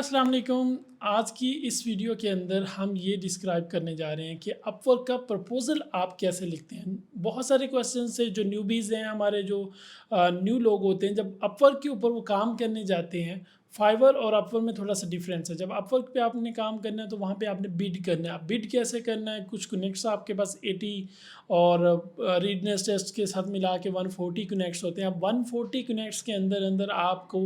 अस्सलाम वालेकुम। आज की इस वीडियो के अंदर हम ये डिस्क्राइब करने जा रहे हैं कि अपवर्क का प्रपोज़ल आप कैसे लिखते हैं। बहुत सारे क्वेश्चन से जो न्यूबीज़ हैं, हमारे जो न्यू लोग होते हैं, जब अपवर्क के ऊपर वो काम करने जाते हैं, फाइवर और अपवर्क में थोड़ा सा डिफरेंस है। जब अपवर्क पे आपने काम करना है तो वहाँ पे आपने बिड करना है। अब बिड कैसे करना है, कुछ कनेक्ट्स आपके पास 80 और रीडनेस टेस्ट के साथ मिला के 140 कनेक्ट्स होते हैं। अब 140 कनेक्ट्स के अंदर अंदर आपको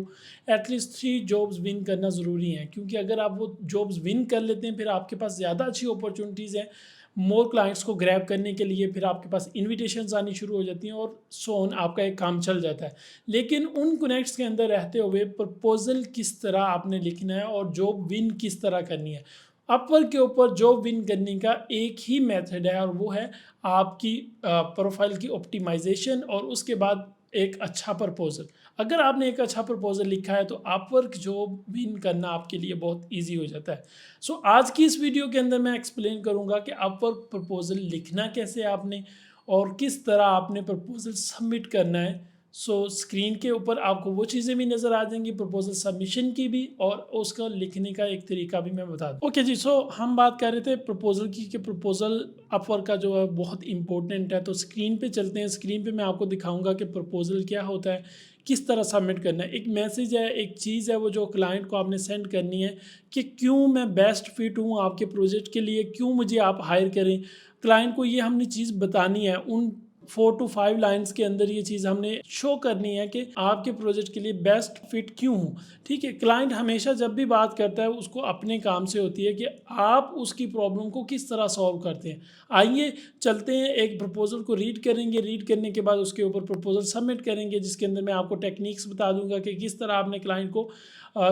एटलीस्ट 3 जॉब्स विन करना ज़रूरी है, क्योंकि अगर आप वो जॉब्स विन कर लेते हैं फिर आपके पास ज़्यादा अच्छी अपॉर्चुनिटीज़ हैं मोर क्लाइंट्स को ग्रैब करने के लिए। फिर आपके पास इन्विटेशंस आनी शुरू हो जाती हैं और सो ऑन, आपका एक काम चल जाता है। लेकिन उन कनेक्ट्स के अंदर रहते हुए प्रपोजल किस तरह आपने लिखना है और जॉब विन किस तरह करनी है। अपवर्क के ऊपर जॉब विन करने का एक ही मेथड है और वो है आपकी प्रोफाइल की ऑप्टिमाइजेशन और उसके बाद एक अच्छा प्रपोजल। अगर आपने एक अच्छा प्रपोजल लिखा है तो अपवर्क जॉब विन करना आपके लिए बहुत इजी हो जाता है। सो आज की इस वीडियो के अंदर मैं एक्सप्लेन करूंगा कि अपवर्क प्रपोजल लिखना कैसे है आपने और किस तरह आपने प्रपोजल सबमिट करना है। स्क्रीन के ऊपर आपको वो चीज़ें भी नज़र आ जाएंगी, प्रपोजल सबमिशन की भी, और उसका लिखने का एक तरीका भी मैं बता दूँ। ओके जी, हम बात कर रहे थे प्रपोजल की कि प्रपोजल अपवर्क का जो है बहुत इंपॉर्टेंट है। तो स्क्रीन पे चलते हैं। स्क्रीन पे मैं आपको दिखाऊंगा कि प्रपोजल क्या होता है, किस तरह सबमिट करना है। एक मैसेज है, एक चीज़ है वो जो क्लाइंट को आपने सेंड करनी है कि क्यों मैं बेस्ट फिट हूँ आपके प्रोजेक्ट के लिए, क्यों मुझे आप हायर करें। क्लाइंट को ये हमने चीज़ बतानी है। उन 4 to 5 लाइन्स के अंदर ये चीज़ हमने शो करनी है कि आपके प्रोजेक्ट के लिए बेस्ट फिट क्यों हूँ। ठीक है, क्लाइंट हमेशा जब भी बात करता है उसको अपने काम से होती है कि आप उसकी प्रॉब्लम को किस तरह सॉल्व करते हैं। आइए चलते हैं, एक प्रपोजल को रीड करेंगे। रीड करने के बाद उसके ऊपर प्रपोजल सबमिट करेंगे, जिसके अंदर मैं आपको टेक्निक्स बता दूंगा कि किस तरह आपने क्लाइंट को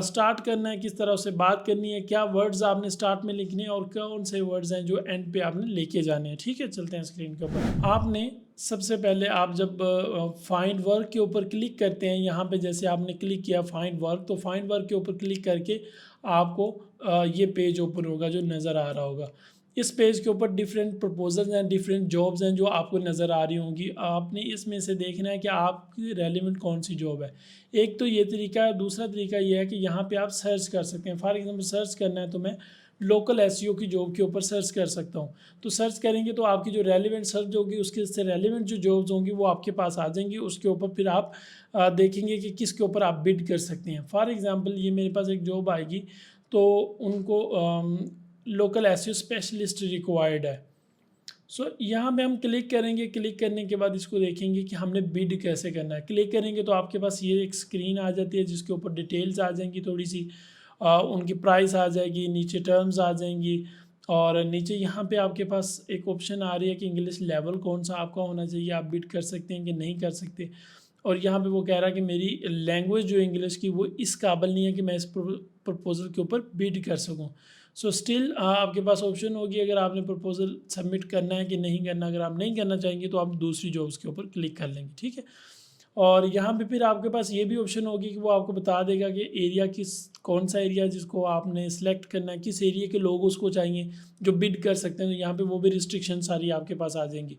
स्टार्ट करना है, किस तरह उससे बात करनी है, क्या वर्ड्स आपने स्टार्ट में लिखने हैं और कौन से वर्ड्स हैं जो एंड पे आपने लेके जाने हैं। ठीक है, चलते हैं स्क्रीन के ऊपर। आपने सबसे पहले आप जब फाइंड वर्क के ऊपर क्लिक करते हैं, यहाँ पे जैसे आपने क्लिक किया फाइंड वर्क, तो फाइंड वर्क के ऊपर क्लिक करके आपको ये पेज ओपन होगा जो नज़र आ रहा होगा। इस पेज के ऊपर डिफरेंट प्रपोजल्स हैं, डिफरेंट जॉब्स हैं जो आपको नज़र आ रही होंगी। आपने इसमें से देखना है कि आपकी रेलिवेंट कौन सी जॉब है। एक तो ये तरीका है, दूसरा तरीका ये है कि यहाँ पे आप सर्च कर सकते हैं। फॉर एग्जांपल सर्च करना है तो मैं लोकल एसईओ की जॉब के ऊपर सर्च कर सकता हूँ। तो सर्च करेंगे तो आपकी जो रेलिवेंट सर्च होगी उसके से रेलिवेंट जो जॉब्स होंगी वो आपके पास आ जाएंगी। उसके ऊपर फिर आप देखेंगे कि किसके ऊपर आप बिड कर सकते हैं। फॉर एग्ज़ाम्पल ये मेरे पास एक जॉब आएगी तो उनको लोकल एसईओ स्पेशलिस्ट रिक्वायर्ड है। यहाँ पे हम क्लिक करेंगे। क्लिक करने के बाद इसको देखेंगे कि हमने बिड कैसे करना है। क्लिक करेंगे तो आपके पास ये एक स्क्रीन आ जाती है जिसके ऊपर डिटेल्स आ जाएंगी, थोड़ी सी उनकी प्राइस आ जाएगी, नीचे टर्म्स आ जाएंगी और नीचे यहाँ पे आपके पास एक ऑप्शन आ रही है कि इंग्लिश लेवल कौन सा आपका होना चाहिए, आप बिड कर सकते हैं कि नहीं कर सकते। और यहाँ पे वो कह रहा है कि मेरी लैंग्वेज जो इंग्लिश की वो इस काबिल नहीं है कि मैं इस प्रपोजल के ऊपर बिड कर सकूँ। स्टिल आपके पास ऑप्शन होगी अगर आपने प्रपोजल सबमिट करना है कि नहीं करना। अगर आप नहीं करना चाहेंगे तो आप दूसरी जॉब्स के ऊपर क्लिक कर लेंगे। ठीक है, और यहाँ पे फिर आपके पास ये भी ऑप्शन होगी कि वो आपको बता देगा कि एरिया कौन सा एरिया जिसको आपने सेलेक्ट करना है, किस एरिया के लोग उसको चाहिए जो बिड कर सकते हैं। तो यहाँ पे वो भी रिस्ट्रिक्शन सारी आपके पास आ जाएंगी।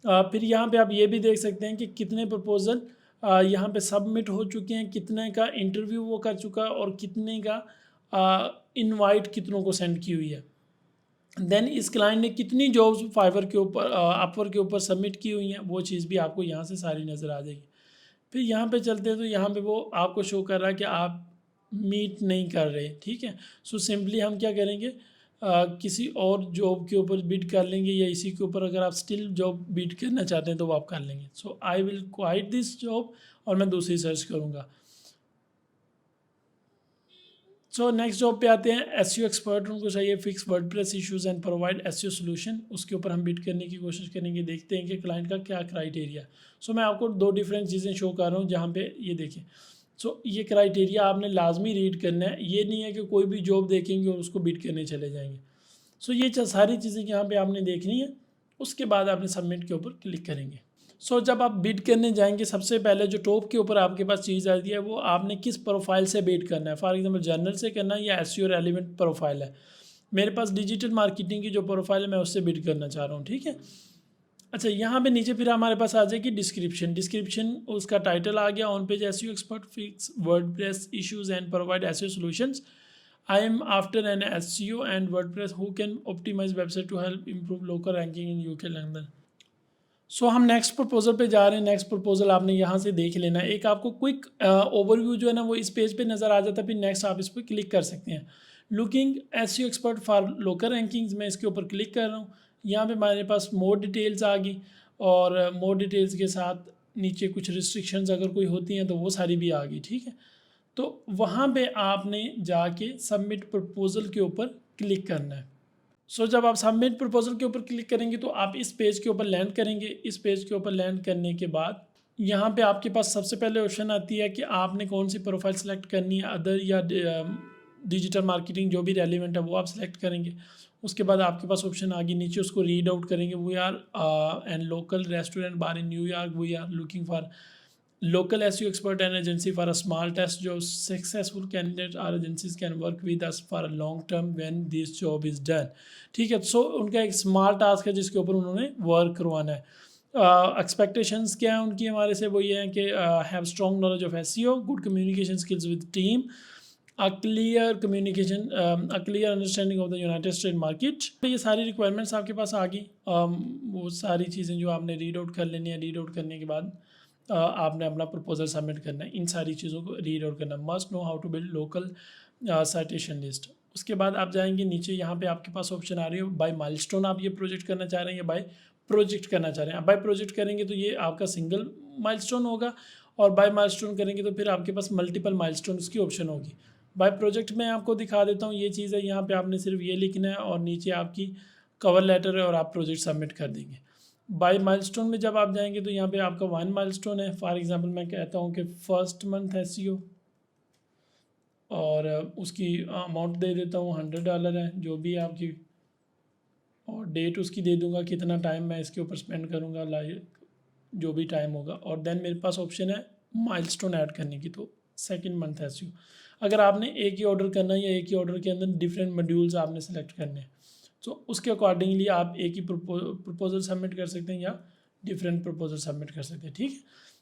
फिर यहाँ पे आप ये भी देख सकते हैं कि कितने प्रपोजल यहाँ पे सबमिट हो चुके हैं, कितने का इंटरव्यू वो कर चुका है और कितने का इनवाइट कितनों को सेंड की हुई है। देन इस क्लाइंट ने कितनी जॉब्स फाइवर के ऊपर अपवर्क के ऊपर सबमिट की हुई हैं, वो चीज़ भी आपको यहाँ से सारी नज़र आ जाएगी। फिर यहाँ पे चलते हैं तो यहाँ पे वो आपको शो कर रहा है कि आप मीट नहीं कर रहे। ठीक है, सिंपली हम क्या करेंगे, किसी और जॉब के ऊपर बिड कर लेंगे या इसी के ऊपर अगर आप स्टिल जॉब बिड करना चाहते हैं तो वो आप कर लेंगे। I will quite this job और मैं दूसरी सर्च करूँगा। नेक्स्ट जॉब पे आते हैं। एसईओ एक्सपर्ट, उनको चाहिए fix WordPress issues and provide SEO solution. उसके ऊपर हम बिड करने की कोशिश करेंगे, देखते हैं कि क्लाइंट का क्या क्राइटेरिया। मैं आपको दो डिफरेंट चीज़ें शो कर रहा हूँ जहाँ पे ये देखें। ये क्राइटेरिया आपने लाजमी रीड करना है। ये नहीं है कि कोई भी जॉब देखेंगे और उसको बिड करने चले जाएंगे। ये सारी चीज़ें यहाँ पे आपने देखनी है। उसके बाद आपने सबमिट के ऊपर क्लिक करेंगे। जब आप बिड करने जाएंगे सबसे पहले जो टॉप के ऊपर आपके पास चीज़ आती है वो आपने किस प्रोफाइल से बिड करना है। फॉर एग्जांपल जनरल से करना है या एसईओ रेलेवेंट प्रोफाइल है। मेरे पास डिजिटल मार्केटिंग की जो प्रोफाइल है मैं उससे बिड करना चाह रहा हूँ। ठीक है, अच्छा यहाँ पे नीचे फिर हमारे पास आ जाएगी डिस्क्रिप्शन। उसका टाइटल आ गया on page SEO expert fix WordPress issues and provide SEO solutions. I am after an SEO and WordPress who can optimise website to help improve local ranking in UK London. So हम next proposal पे जा रहे हैं। Next proposal आपने यहाँ से देख लेना है। एक आपको क्विक ओवरव्यू जो है ना वो इस पेज पे नज़र आ जाता है, फिर नेक्स्ट आप इस पर क्लिक कर सकते हैं। Looking SEO expert for local rankings, मैं इसके ऊपर क्लिक कर रहा हूँ। यहाँ पे हमारे पास मोर डिटेल्स आ गई और मोर डिटेल्स के साथ नीचे कुछ रिस्ट्रिक्शंस अगर कोई होती हैं तो वो सारी भी आ गई, ठीक है। तो वहाँ पे आपने जाके सबमिट प्रपोजल के ऊपर क्लिक करना है। सो जब आप सबमिट प्रपोजल के ऊपर क्लिक करेंगे तो आप इस पेज के ऊपर लैंड करेंगे। इस पेज के ऊपर लैंड करने के बाद यहाँ पे आपके पास सबसे पहले ऑप्शन आती है कि आपने कौन सी प्रोफाइल सेलेक्ट करनी है, अदर या डिजिटल मार्केटिंग, जो भी रेलिवेंट है वो आप सेलेक्ट करेंगे। उसके बाद आपके पास ऑप्शन आ गई नीचे, उसको रीड आउट करेंगे। We are and local restaurant bar in New York, we are looking for local SEO expert and agency for a small test job. Successful candidates or agencies can work with us for a long term when this job is done. ठीक है, सो उनका एक small task है जिसके ऊपर उन्होंने work करवाना है। एक्सपेक्टेशंस क्या है उनकी हमारे से, वो ये है कि have strong knowledge of SEO, good communication skills with team, a clear communication, a clear understanding of the United States market। ये सारी रिक्वायरमेंट्स आपके पास आ गई। वो सारी चीज़ें जो आपने रीड आउट कर लेनी है, रीड आउट करने के बाद आपने अपना प्रपोजल सबमिट करना है। इन सारी चीज़ों को रीड आउट करना। Must know how to build local citation list. उसके बाद आप जाएंगे नीचे, यहाँ पे आपके पास ऑप्शन आ रही है बाय माइलस्टोन, आप ये प्रोजेक्ट करना चाह रहे हैं या बाय प्रोजेक्ट करना चाह रहे हैं। आप बाय प्रोजेक्ट करेंगे तो ये आपका सिंगल माइलस्टोन होगा, और बाय माइलस्टोन करेंगे तो फिर आपके पास मल्टीपल माइलस्टोन की ऑप्शन होगी। बाय प्रोजेक्ट में आपको दिखा देता हूँ, ये चीज़ है। यहाँ पे आपने सिर्फ ये लिखना है और नीचे आपकी कवर लेटर है और आप प्रोजेक्ट सबमिट कर देंगे। बाय माइलस्टोन में जब आप जाएंगे तो यहाँ पे आपका 1 माइलस्टोन है। फॉर एग्जांपल मैं कहता हूँ कि फर्स्ट मंथ SEO, और उसकी अमाउंट दे देता हूँ $100 है जो भी आपकी, और डेट उसकी दे दूँगा कितना टाइम मैं इसके ऊपर स्पेंड करूँगा, लाइक जो भी टाइम होगा। और देन मेरे पास ऑप्शन है माइलस्टोन ऐड करने की, तो सेकंड मंथ SEO। अगर आपने एक ही ऑर्डर करना है या एक ही ऑर्डर के अंदर डिफरेंट मॉड्यूल्स आपने सेलेक्ट करने हैं, तो उसके अकॉर्डिंगली आप एक ही प्रपोजल सबमिट कर सकते हैं या डिफरेंट प्रपोजल सबमिट कर सकते हैं, ठीक है।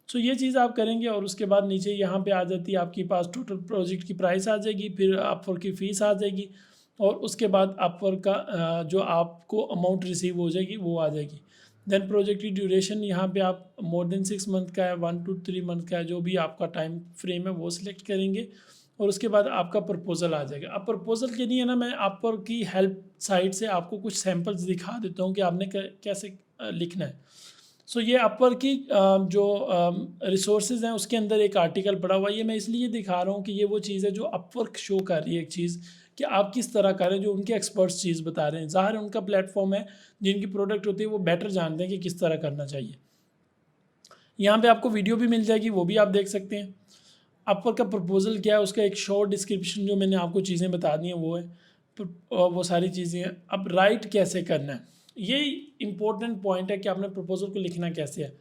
सो ये चीज़ आप करेंगे और उसके बाद नीचे यहाँ पे आ जाती है आपके पास टोटल प्रोजेक्ट की प्राइस आ जाएगी, फिर अपवर्क की फ़ीस आ जाएगी, और उसके बाद अपवर्क का जो आपको अमाउंट रिसीव हो जाएगी वो आ जाएगी। देन प्रोजेक्ट की ड्यूरेशन, यहाँ पे आप मोर देन 6 मंथ का है, 1 to 3 मंथ का है, जो भी आपका टाइम फ्रेम है वो सिलेक्ट करेंगे, और उसके बाद आपका प्रपोजल आ जाएगा। अब प्रपोजल के लिए ना मैं अपवर्क की हेल्प साइट से आपको कुछ सैम्पल्स दिखा देता हूँ कि आपने कैसे लिखना है। सो ये अपवर्क की जो रिसोर्सेज हैं उसके अंदर एक आर्टिकल पड़ा हुआ है। ये मैं इसलिए दिखा रहा हूँ कि ये वो चीज़ है जो अपवर्क शो कर रही है, एक चीज़ कि आप किस तरह कर रहे हैं, जो उनके एक्सपर्ट्स चीज़ बता रहे हैं। ज़ाहिर है उनका प्लेटफॉर्म है, जिनकी प्रोडक्ट होती है वो बेटर जानते हैं कि किस तरह करना चाहिए। यहाँ पे आपको वीडियो भी मिल जाएगी, वो भी आप देख सकते हैं। अपवर्क का प्रपोजल क्या है, उसका एक शॉर्ट डिस्क्रिप्शन जो मैंने आपको चीज़ें बता दी हैं वो है, वो सारी चीज़ें हैं। अब राइट कैसे करना है, ये इम्पोर्टेंट पॉइंट है कि आपने प्रपोजल को लिखना कैसे है।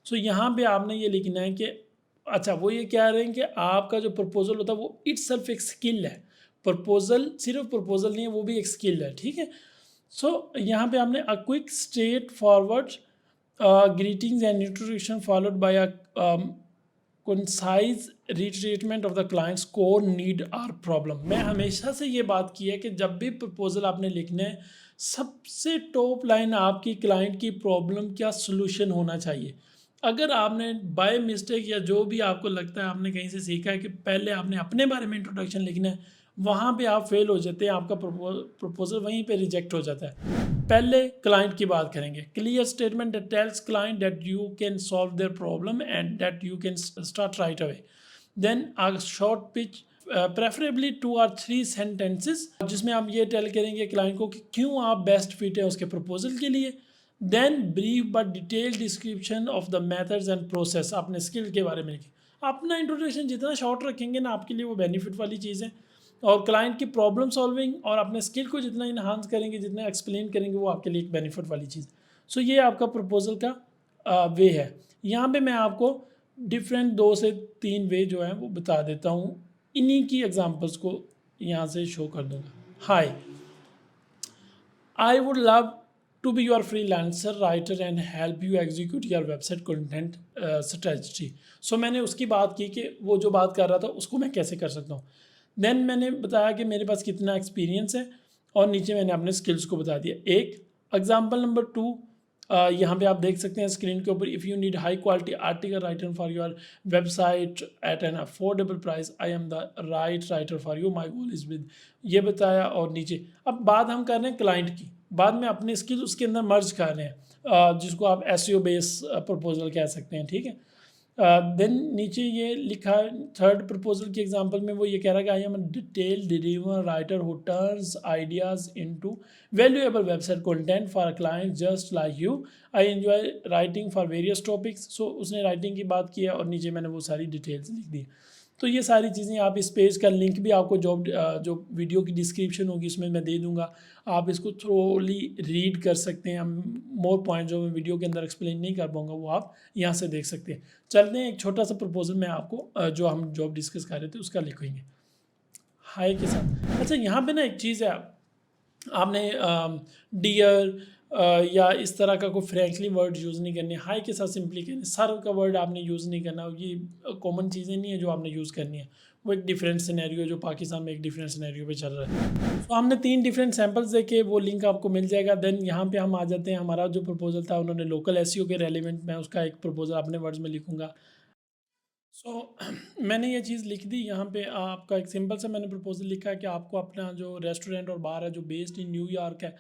सो यहाँ पे आपने ये लिखना है कि अच्छा, वो ये कह रहे हैं कि आपका जो प्रपोजल होता है वो इट्सेल्फ एक स्किल है। प्रपोजल सिर्फ प्रपोजल नहीं है, वो भी एक स्किल है, ठीक है। सो यहाँ पे आपने a quick straight forward greetings and introduction followed by a concise retreatment of the client's core need or problem. मैं हमेशा से ये बात की है कि जब भी प्रपोजल आपने लिखना है, सबसे टॉप लाइन आपकी क्लाइंट की प्रॉब्लम क्या सॉल्यूशन होना चाहिए। अगर आपने बाय मिस्टेक या जो भी आपको लगता है आपने कहीं से सीखा है कि पहले आपने अपने बारे में इंट्रोडक्शन लिखना है, वहाँ पे आप फेल हो जाते हैं, आपका प्रपोजल वहीं पे रिजेक्ट हो जाता है। पहले क्लाइंट की बात करेंगे। Clear statement that tells client that you can solve their problem and that you can start right away. Then a short pitch, preferably 2 or 3 sentences, जिसमें आप ये टेल करेंगे क्लाइंट को कि क्यों आप बेस्ट फिट है उसके प्रपोजल के लिए। Then brief but detail description of the methods and process, अपने स्किल के बारे में लिखें। अपना इंट्रोडक्शन जितना शॉर्ट रखेंगे ना, आपके लिए वो बेनिफिट वाली चीज़ है। और क्लाइंट की प्रॉब्लम सॉल्विंग और अपने स्किल को जितना इन्हांस करेंगे, जितना एक्सप्लेन करेंगे, वो आपके लिए एक बेनिफिट वाली चीज़। सो ये आपका प्रपोजल का वे है। यहाँ पे मैं आपको डिफरेंट 2 से 3 वे जो है वो बता देता हूँ। इन्हीं की एग्जांपल्स को यहाँ से शो कर दूँगा। Hi, I would love to be your freelancer writer and help you execute your website content strategy. So मैंने उसकी बात की कि वो जो बात कर रहा था उसको मैं कैसे कर सकता हूँ। देन मैंने बताया कि मेरे पास कितना एक्सपीरियंस है और नीचे मैंने अपने स्किल्स को बता दिया। एक एग्जाम्पल नंबर 2, यहाँ पे आप देख सकते हैं स्क्रीन के ऊपर, if you need high quality article writer for your website eight an affordable price, I am the right writer for you, my goal is with, ये बताया। और नीचे अब बात हम कर रहे हैं क्लाइंट की, बाद में अपने स्किल उसके अंदर मर्ज कर रहे हैं, जिसको आप एसईओ बेस प्रपोजल कह सकते हैं, ठीक है। देन नीचे ये लिखा है थर्ड प्रपोजल की एग्जांपल में, वो ये कह रहा है कि I am detail deliver writer who turns ideas into valuable website content for a client just like you, I enjoy writing for various topics. So उसने राइटिंग की बात की है और नीचे मैंने वो सारी डिटेल्स लिख दी। तो ये सारी चीज़ें, आप इस पेज का लिंक भी आपको जो वीडियो की डिस्क्रिप्शन होगी उसमें मैं दे दूंगा, आप इसको थ्रोली रीड कर सकते हैं। मोर पॉइंट जो मैं वीडियो के अंदर एक्सप्लेन नहीं कर पाऊंगा वो आप यहाँ से देख सकते हैं। चलते हैं, एक छोटा सा प्रपोजल मैं आपको जो हम जॉब डिस्कस कर रहे थे उसका लिखेंगे हाई के साथ। अच्छा, यहाँ पे ना एक चीज़ है, आपने डियर या इस तरह का कोई फ्रैंकली वर्ड यूज़ नहीं करने, हाई के साथ सिंपली कहने, सर का वर्ड आपने यूज़ नहीं करना, ये कॉमन चीज़ें नहीं है जो आपने यूज़ करनी है, वो एक डिफरेंट सिनेरियो जो पाकिस्तान में एक डिफरेंट सिनेरियो पे चल रहा है। तो हमने 3 डिफरेंट सैम्पल्स देखे, वो लिंक आपको मिल जाएगा। देन यहाँ पे हम आ जाते हैं, हमारा जो प्रपोजल था उन्होंने लोकल एसईओ के रेलिवेंट, मैं उसका एक प्रपोजल अपने वर्ड्स में लिखूँगा। मैंने ये चीज़ लिख दी यहाँ पे, आपका एक सिंपल सा मैंने प्रपोजल लिखा है कि आपको अपना जो रेस्टोरेंट और बार है जो बेस्ड इन न्यूयॉर्क है,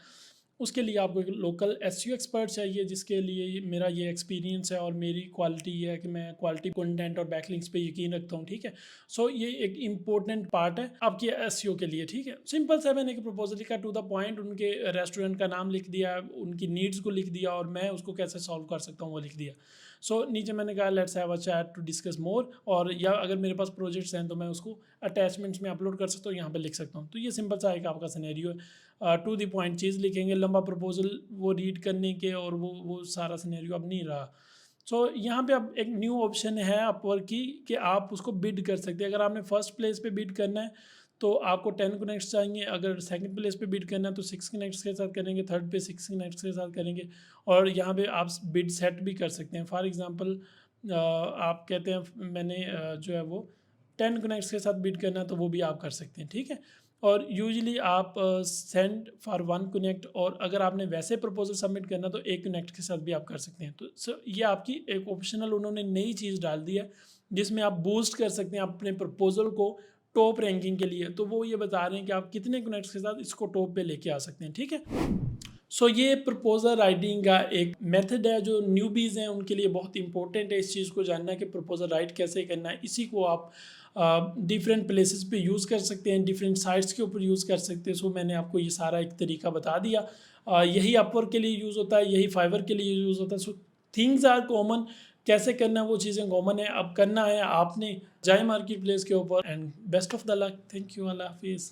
उसके लिए आपको एक लोकल एसईओ एक्सपर्ट चाहिए, जिसके लिए मेरा ये एक्सपीरियंस है और मेरी क्वालिटी ये है कि मैं क्वालिटी कंटेंट और बैकलिंक्स पे यकीन रखता हूँ, ठीक है। सो ये एक इम्पोर्टेंट पार्ट है आपकी एसईओ के लिए, ठीक है। सिंपल सा मैंने एक प्रपोजल लिखा, टू द पॉइंट, उनके रेस्टोरेंट का नाम लिख दिया, उनकी नीड्स को लिख दिया और मैं उसको कैसे सॉल्व कर सकता हूँ वो लिख दिया। नीचे मैंने कहा let's have a chat to discuss more, और या अगर मेरे पास प्रोजेक्ट्स हैं तो मैं उसको अटैचमेंट्स में अपलोड कर सकता हूँ, यहाँ पे लिख सकता हूँ। तो ये सिंपल सा एक आपका सिनेरियो है। टू द पॉइंट चीज़ लिखेंगे, लंबा प्रपोजल वो रीड करने के और वो सारा सिनेरियो अब नहीं रहा। यहाँ पे अब एक न्यू ऑप्शन है अपवर्क की कि आप उसको बिड कर सकते हैं। अगर आपने फर्स्ट प्लेस पे बिड करना है तो आपको 10 कनेक्ट्स चाहिए, अगर सेकंड प्लेस पे बिड करना है तो 6 कनेक्ट्स के साथ करेंगे, थर्ड पे 6 कनेक्ट्स के साथ करेंगे, और यहाँ पे आप बिड सेट भी कर सकते हैं। फॉर एग्जांपल आप कहते हैं मैंने जो है वो 10 कनेक्ट्स के साथ बिड करना है तो वो भी आप कर सकते हैं, ठीक है। और यूजुअली आप सेंड फॉर 1 कनेक्ट, और अगर आपने वैसे प्रपोजल सबमिट करना तो 1 कनेक्ट के साथ भी आप कर सकते हैं। तो ये आपकी एक ऑप्शनल उन्होंने नई चीज़ डाल दी है जिसमें आप बूस्ट कर सकते हैं अपने प्रपोजल को टॉप रैंकिंग के लिए। तो वो ये बता रहे हैं कि आप कितने कनेक्ट्स के साथ इसको टॉप पे लेके आ सकते हैं, ठीक है। ये प्रपोजल राइटिंग का एक मेथड है जो न्यूबीज़ हैं उनके लिए बहुत इंपॉर्टेंट है इस चीज़ को जानना कि प्रपोजल राइट कैसे करना है। इसी को आप डिफरेंट प्लेसेस पे यूज़ कर सकते हैं, डिफरेंट साइट्स के ऊपर यूज़ कर सकते हैं। मैंने आपको ये सारा एक तरीका बता दिया। यही अपवर्क के लिए यूज़ होता है, यही फाइवर के लिए यूज़ होता है। थिंग्स आर कॉमन, कैसे करना है वो चीज़ें कॉमन है। अब करना है आपने, जाए मार्केट प्लेस के ऊपर, and best of the luck. Thank you, अल्लाह हाफिज़।